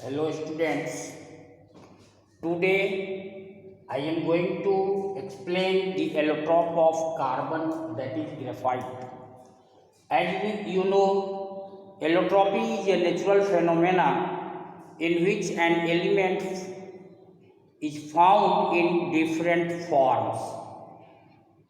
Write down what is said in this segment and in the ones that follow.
Hello students, today I am going to explain the allotrope of carbon, that is graphite. As you know, allotropy is a natural phenomena in which an element is found in different forms.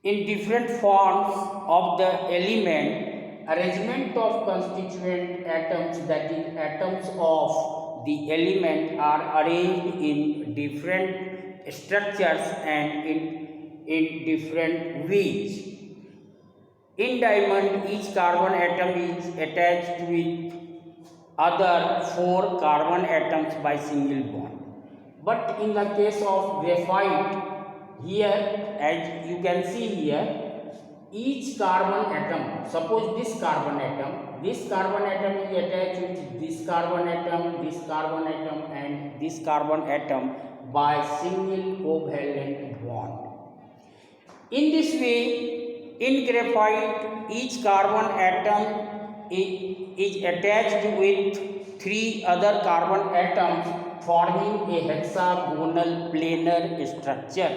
In different forms of the element, arrangement of constituent atoms, that is atoms of the element, are arranged in different structures and in different ways. In diamond, each carbon atom is attached with other four carbon atoms by single bond. But in the case of graphite, here as you can see here, each carbon atom, suppose this carbon atom is attached with this carbon atom and this carbon atom by single covalent bond. In this way, in graphite, each carbon atom is attached with three other carbon atoms, forming a hexagonal planar structure.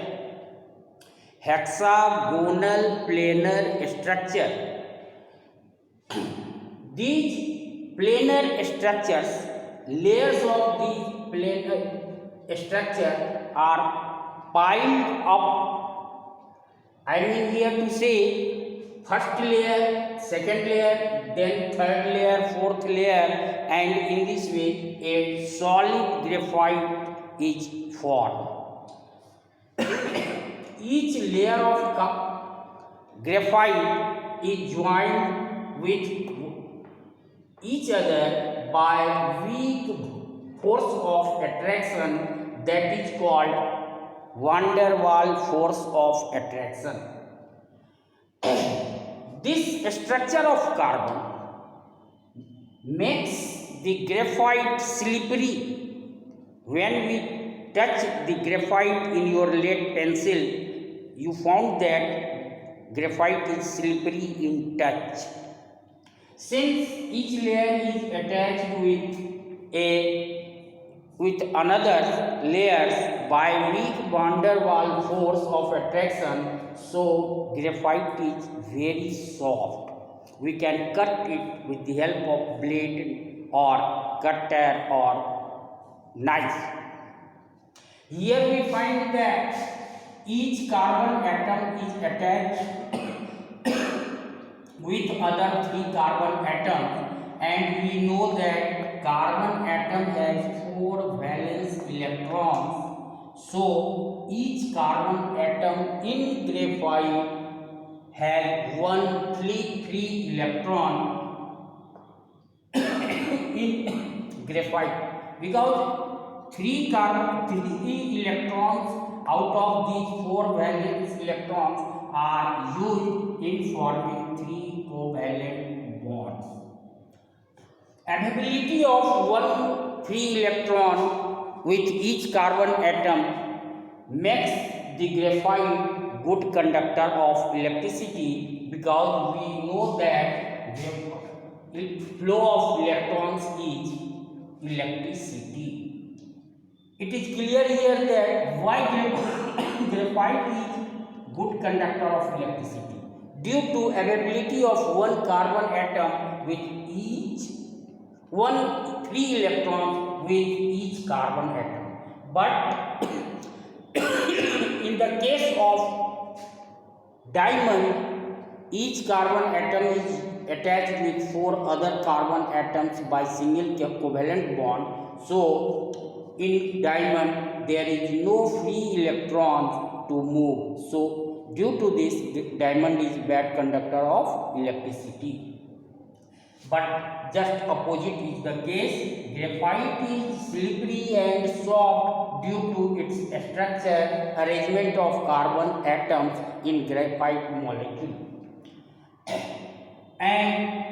Hexagonal planar structure. These planar structures, layers of these planar structure are piled up. I mean here to say first layer, second layer, then third layer, fourth layer, and in this way a solid graphite is formed. Each layer of graphite is joined with each other by weak force of attraction, that is called van der Waals force of attraction. This structure of carbon makes the graphite slippery. When we touch the graphite in your lead pencil, you found that graphite is slippery in touch. Since each layer is attached with another layers by weak van der Waals force of attraction, so graphite is very soft. We can cut it with the help of blade or cutter or knife. Here we find that each carbon atom is attached with other three carbon atoms, and we know that carbon atom has four valence electrons. So each carbon atom in graphite has one free electron in graphite, because three electrons out of these four valence electrons are used in forming three covalent bonds. Availability of one free electron with each carbon atom makes the graphite good conductor of electricity, because we know that flow of electrons is electricity. It is clear here that why graphite is good conductor of electricity, due to availability of one carbon atom with each one free electron with each carbon atom. But in the case of diamond, each carbon atom is attached with four other carbon atoms by single covalent bond. So in diamond there is no free electrons to move. So due to this, diamond is bad conductor of electricity. But just opposite is the case. Graphite is slippery and soft due to its structure, arrangement of carbon atoms in graphite molecule, and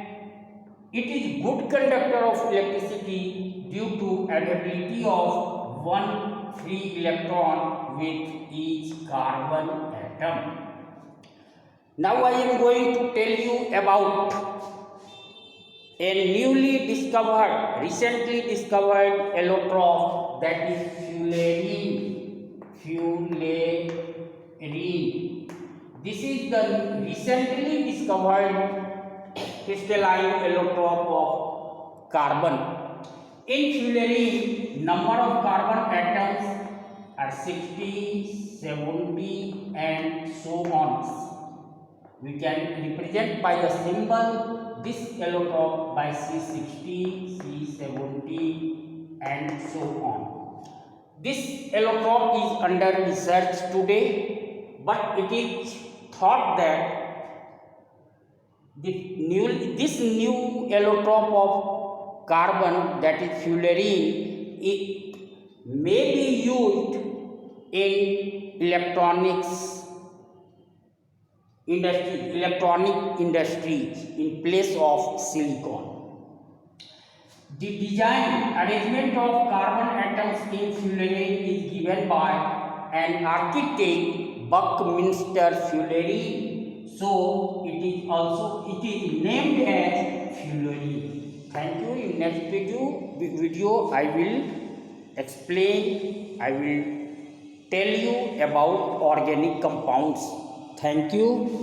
it is good conductor of electricity due to availability of one free electron with each carbon atom. Now I am going to tell you about a recently discovered allotrope, that is fullerene. Fullerene. This is the recently discovered crystalline allotrope of carbon. In fullerene, number of carbon atoms are 60, 70 and so on. We can represent by the symbol this allotrope by C60, C70 and so on. This allotrope is under research today, but it is thought that this new allotrope of carbon, that is fullerene, it may be used in electronic industries in place of silicon. The design arrangement of carbon atoms in fullerene is given by an architect, Buckminster Fullerene. So it is named as fullerene. Thank you. In next video I will explain, I will tell you about organic compounds. Thank you.